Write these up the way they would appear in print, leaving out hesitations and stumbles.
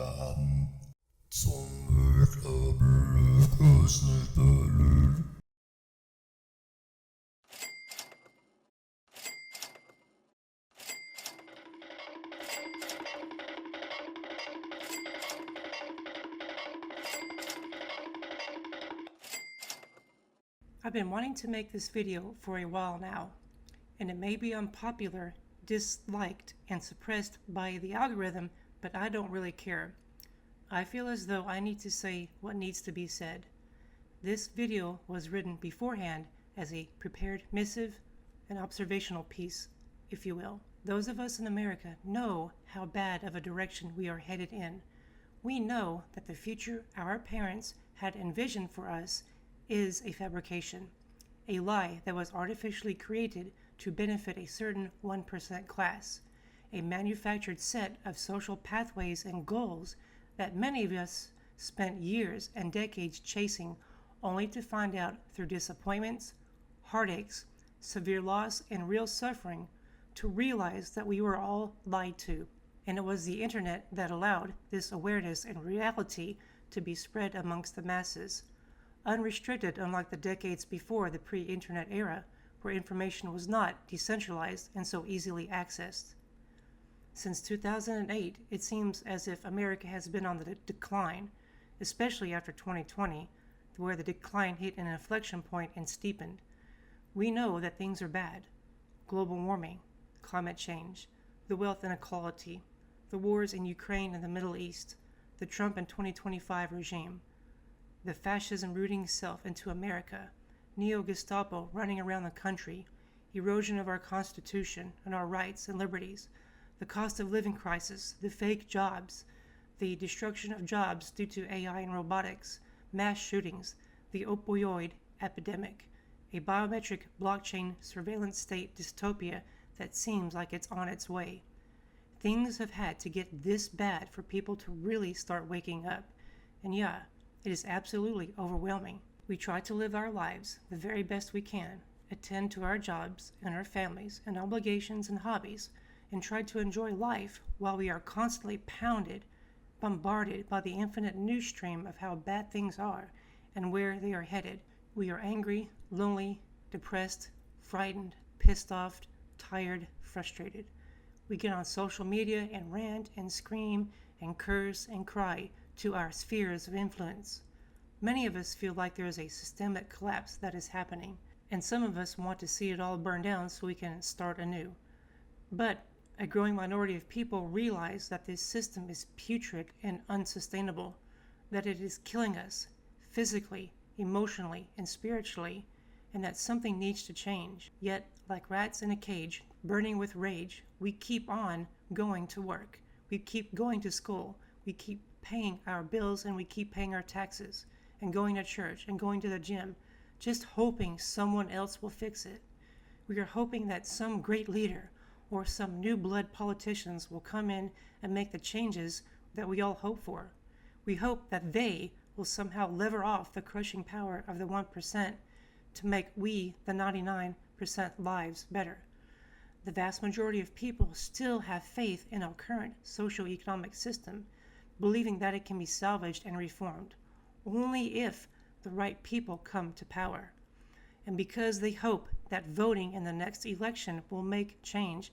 mann som vägrar bruka snipperur. I've been wanting to make this video for a while now, and it may be unpopular, disliked, and suppressed by the algorithm, but I don't really care. I feel as though I need to say what needs to be said. This video was written beforehand as a prepared missive, an observational piece, if you will. Those of us in America know how bad of a direction we are headed in. We know that the future our parents had envisioned for us is a fabrication, a lie that was artificially created to benefit a certain 1% class, a manufactured set of social pathways and goals that many of us spent years and decades chasing, only to find out through disappointments, heartaches, severe loss, and real suffering to realize that we were all lied to. And it was the internet that allowed this awareness and reality to be spread amongst the masses. Unrestricted, unlike the decades before the pre-internet era, where information was not decentralized and so easily accessed. Since 2008, it seems as if America has been on the decline, especially after 2020, where the decline hit an inflection point and steepened. We know that things are bad. Global warming, climate change, the wealth inequality, the wars in Ukraine and the Middle East, the Trump in 2025 regime, the fascism rooting itself into America, neo-Gestapo running around the country, erosion of our Constitution and our rights and liberties, the cost of living crisis, the fake jobs, the destruction of jobs due to AI and robotics, mass shootings, the opioid epidemic, a biometric blockchain surveillance state dystopia that seems like it's on its way. Things have had to get this bad for people to really start waking up. And yeah, it is absolutely overwhelming. We try to live our lives the very best we can, attend to our jobs and our families and obligations and hobbies, and try to enjoy life while we are constantly pounded, bombarded by the infinite news stream of how bad things are and where they are headed. We are angry, lonely, depressed, frightened, pissed off, tired, frustrated. We get on social media and rant and scream and curse and cry to our spheres of influence. Many of us feel like there is a systemic collapse that is happening, and some of us want to see it all burn down so we can start anew. But a growing minority of people realize that this system is putrid and unsustainable, that it is killing us physically, emotionally, and spiritually, and that something needs to change. Yet, like rats in a cage, burning with rage, we keep on going to work. We keep going to school. We keep paying our bills, and we keep paying our taxes and going to church and going to the gym, just hoping someone else will fix it. We are hoping that some great leader or some new blood politicians will come in and make the changes that we all hope for. We hope that they will somehow lever off the crushing power of the 1% to make we, the 99%, lives better. The vast majority of people still have faith in our current socio-economic system, believing that it can be salvaged and reformed, only if the right people come to power. And because they hope that voting in the next election will make change,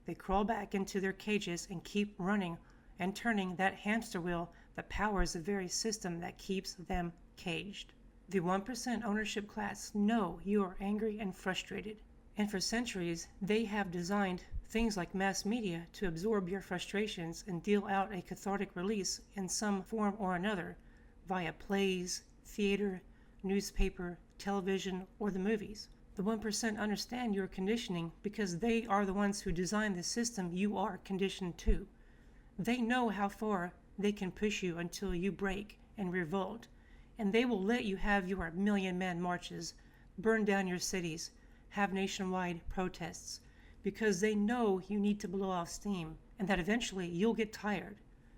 they crawl back into their cages and keep running and turning that hamster wheel that powers the very system that keeps them caged. The 1% ownership class know you are angry and frustrated, and for centuries they have designed things like mass media to absorb your frustrations and deal out a cathartic release in some form or another via plays, theater, newspaper, television, or the movies. The 1% understand your conditioning because they are the ones who designed the system you are conditioned to. They know how far they can push you until you break and revolt, and they will let you have your million-man marches, burn down your cities, have nationwide protests, because they know you need to blow off steam and that eventually you'll get tired.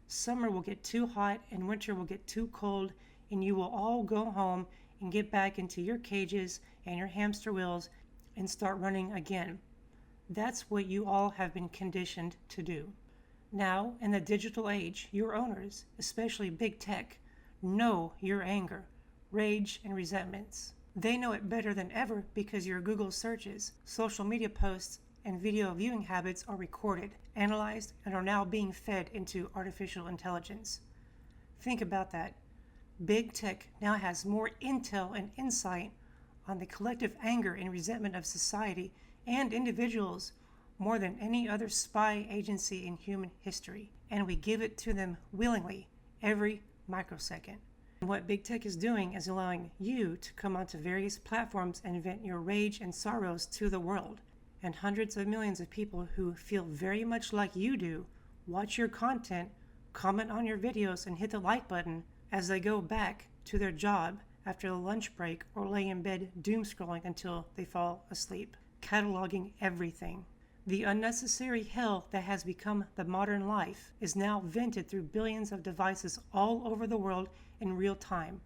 Summer will get too hot and winter will get too cold, and you will all go home and get back into your cages and your hamster wheels and start running again. That's what you all have been conditioned to do. Now, in the digital age, your owners, especially big tech, know your anger, rage, and resentments. They know it better than ever because your Google searches, social media posts, and video viewing habits are recorded, analyzed, and are now being fed into artificial intelligence. Think about that. Big tech now has more intel and insight on the collective anger and resentment of society and individuals more than any other spy agency in human history, and we give it to them willingly every microsecond. And what big tech is doing is allowing you to come onto various platforms and vent your rage and sorrows to the world. And hundreds of millions of people who feel very much like you do watch your content, comment on your videos, and hit the like button as they go back to their job after the lunch break or lay in bed doom scrolling until they fall asleep, cataloging everything. The unnecessary hell that has become the modern life is now vented through billions of devices all over the world in real time.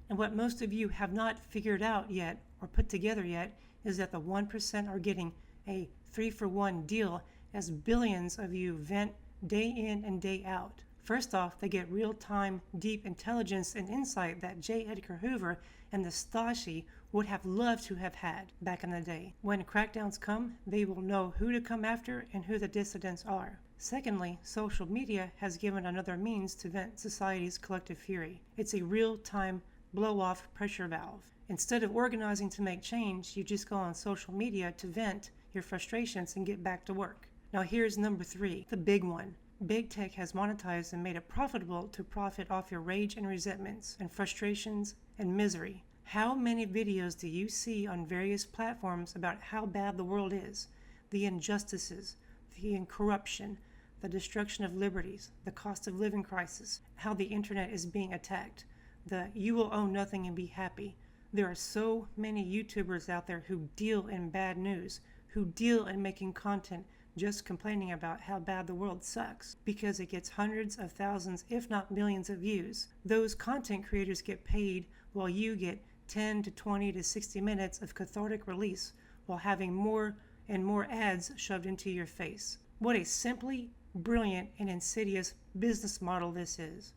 And what most of you have not figured out yet or put together yet is that the 1% are getting a 3-for-1 deal as billions of you vent day in and day out. First off, they get real-time deep intelligence and insight that J. Edgar Hoover and the Stasi would have loved to have had back in the day. When crackdowns come, they will know who to come after and who the dissidents are. Secondly, social media has given another means to vent society's collective fury. It's a real-time blow-off pressure valve. Instead of organizing to make change, you just go on social media to vent your frustrations and get back to work. Now here's number 3, the big one. Big tech has monetized and made it profitable to profit off your rage and resentments and frustrations and misery. How many videos do you see on various platforms about how bad the world is, the injustices, the corruption, the destruction of liberties, the cost of living crisis, how the internet is being attacked, the you will own nothing and be happy? There are so many YouTubers out there who deal in bad news, who deal in making content just complaining about how bad the world sucks because it gets hundreds of thousands, if not millions of views. Those content creators get paid while you get 10 to 20 to 60 minutes of cathartic release while having more and more ads shoved into your face. What a simply brilliant and insidious business model this is.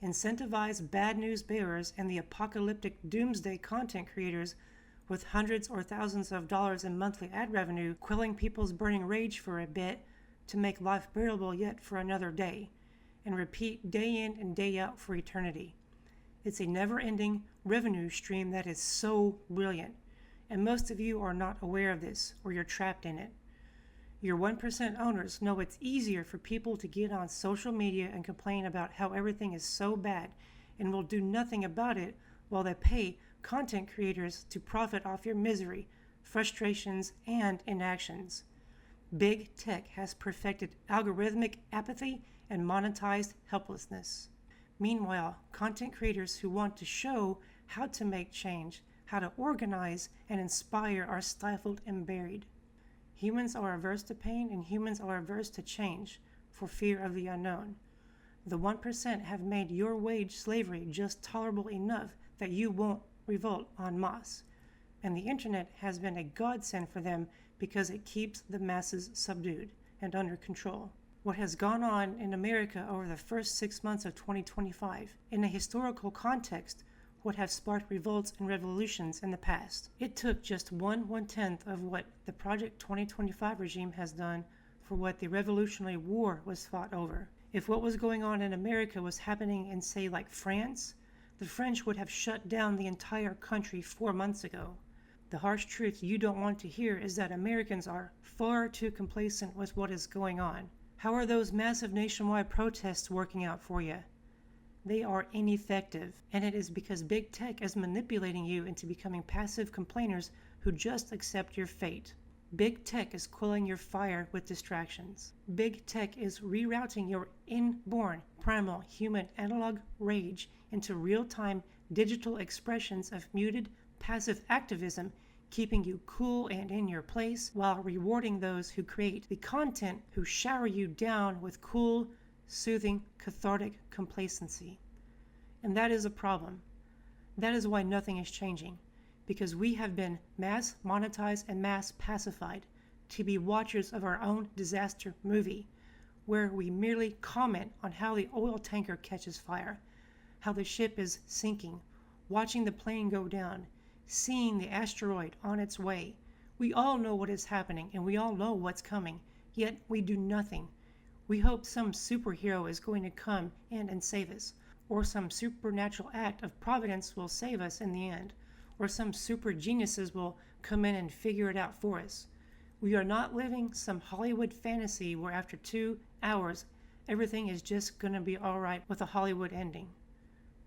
Incentivize bad news bearers and the apocalyptic doomsday content creators with hundreds or thousands of dollars in monthly ad revenue, quelling people's burning rage for a bit to make life bearable yet for another day, and repeat day in and day out for eternity. It's a never-ending revenue stream that is so brilliant, and most of you are not aware of this, or you're trapped in it. Your 1% owners know it's easier for people to get on social media and complain about how everything is so bad, and will do nothing about it while they pay content creators to profit off your misery, frustrations, and inactions. Big tech has perfected algorithmic apathy and monetized helplessness. Meanwhile, content creators who want to show how to make change, how to organize and inspire are stifled and buried. Humans are averse to pain and humans are averse to change for fear of the unknown. The 1% have made your wage slavery just tolerable enough that you won't revolt en masse, and the internet has been a godsend for them because it keeps the masses subdued and under control. What has gone on in America over the first 6 months of 2025, in a historical context, would have sparked revolts and revolutions in the past. It took just 1/10 of what the Project 2025 regime has done for what the Revolutionary War was fought over. If what was going on in America was happening in, say, like France, the French would have shut down the entire country 4 months ago. The harsh truth you don't want to hear is that Americans are far too complacent with what is going on. How are those massive nationwide protests working out for you? They are ineffective, and it is because big tech is manipulating you into becoming passive complainers who just accept your fate. Big tech is quelling your fire with distractions. Big tech is rerouting your inborn, primal, human analog rage into real-time digital expressions of muted, passive activism, keeping you cool and in your place while rewarding those who create the content who shower you down with cool, soothing, cathartic complacency. And that is a problem. That is why nothing is changing, because we have been mass monetized and mass pacified to be watchers of our own disaster movie. where we merely comment on how the oil tanker catches fire, how the ship is sinking, watching the plane go down, seeing the asteroid on its way. We all know what is happening and we all know what's coming, yet we do nothing. We hope some superhero is going to come in and save us, or some supernatural act of providence will save us in the end, or some super geniuses will come in and figure it out for us. We are not living some Hollywood fantasy where after 2 hours everything is just going to be alright with a Hollywood ending.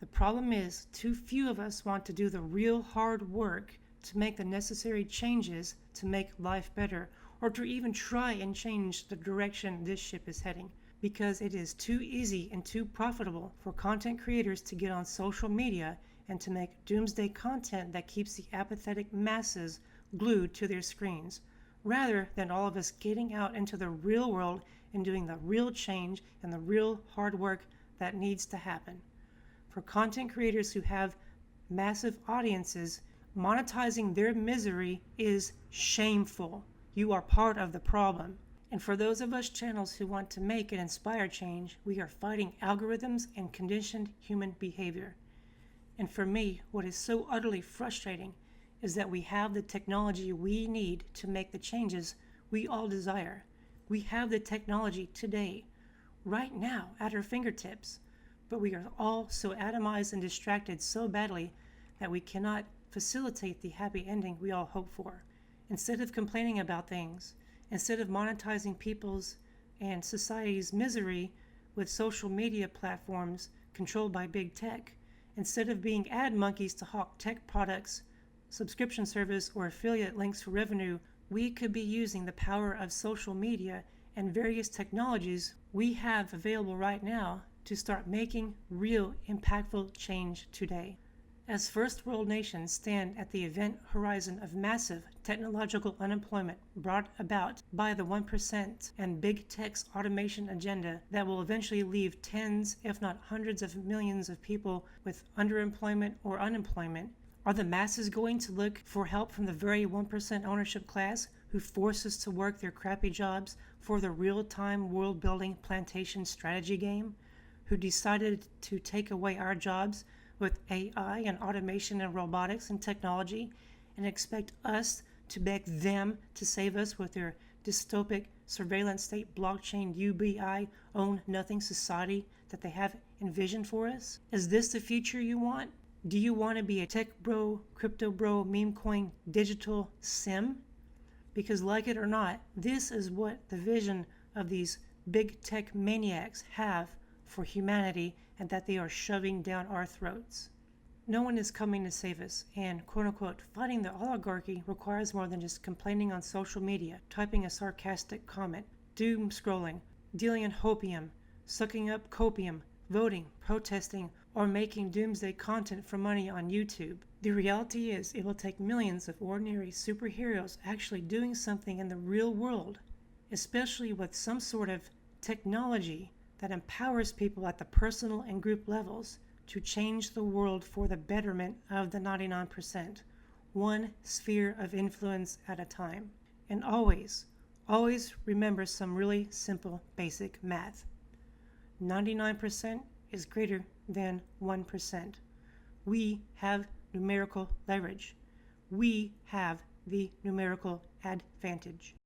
The problem is, too few of us want to do the real hard work to make the necessary changes to make life better, or to even try and change the direction this ship is heading, because it is too easy and too profitable for content creators to get on social media and to make doomsday content that keeps the apathetic masses glued to their screens, rather than all of us getting out into the real world and doing the real change and the real hard work that needs to happen. For content creators who have massive audiences, monetizing their misery is shameful. You are part of the problem. And for those of us channels who want to make and inspire change, we are fighting algorithms and conditioned human behavior. And for me, what is so utterly frustrating is that we have the technology we need to make the changes we all desire. We have the technology today, right now, at our fingertips, but we are all so atomized and distracted so badly that we cannot facilitate the happy ending we all hope for. Instead of complaining about things, instead of monetizing people's and society's misery with social media platforms controlled by big tech, instead of being ad monkeys to hawk tech products, subscription service, or affiliate links for revenue, we could be using the power of social media and various technologies we have available right now to start making real impactful change today. As first world nations stand at the event horizon of massive technological unemployment brought about by the 1% and big tech's automation agenda that will eventually leave tens, if not hundreds of millions of people with underemployment or unemployment, are the masses going to look for help from the very 1% ownership class who force us to work their crappy jobs for the real-time world-building plantation strategy game, who decided to take away our jobs with AI and automation and robotics and technology, and expect us to beg them to save us with their dystopic surveillance state blockchain UBI own nothing society that they have envisioned for us? Is this the future you want? Do you want to be a tech bro, crypto bro, meme coin, digital sim? Because like it or not, this is what the vision of these big tech maniacs have for humanity and that they are shoving down our throats. No one is coming to save us, and quote-unquote fighting the oligarchy requires more than just complaining on social media, typing a sarcastic comment, doom scrolling, dealing in hopium, sucking up copium, voting, protesting, or making doomsday content for money on YouTube. The reality is it will take millions of ordinary superheroes actually doing something in the real world, especially with some sort of technology that empowers people at the personal and group levels to change the world for the betterment of the 99%, one sphere of influence at a time. And always, always remember some really simple basic math. 99% is greater than 1%. We have numerical leverage. We have the numerical advantage.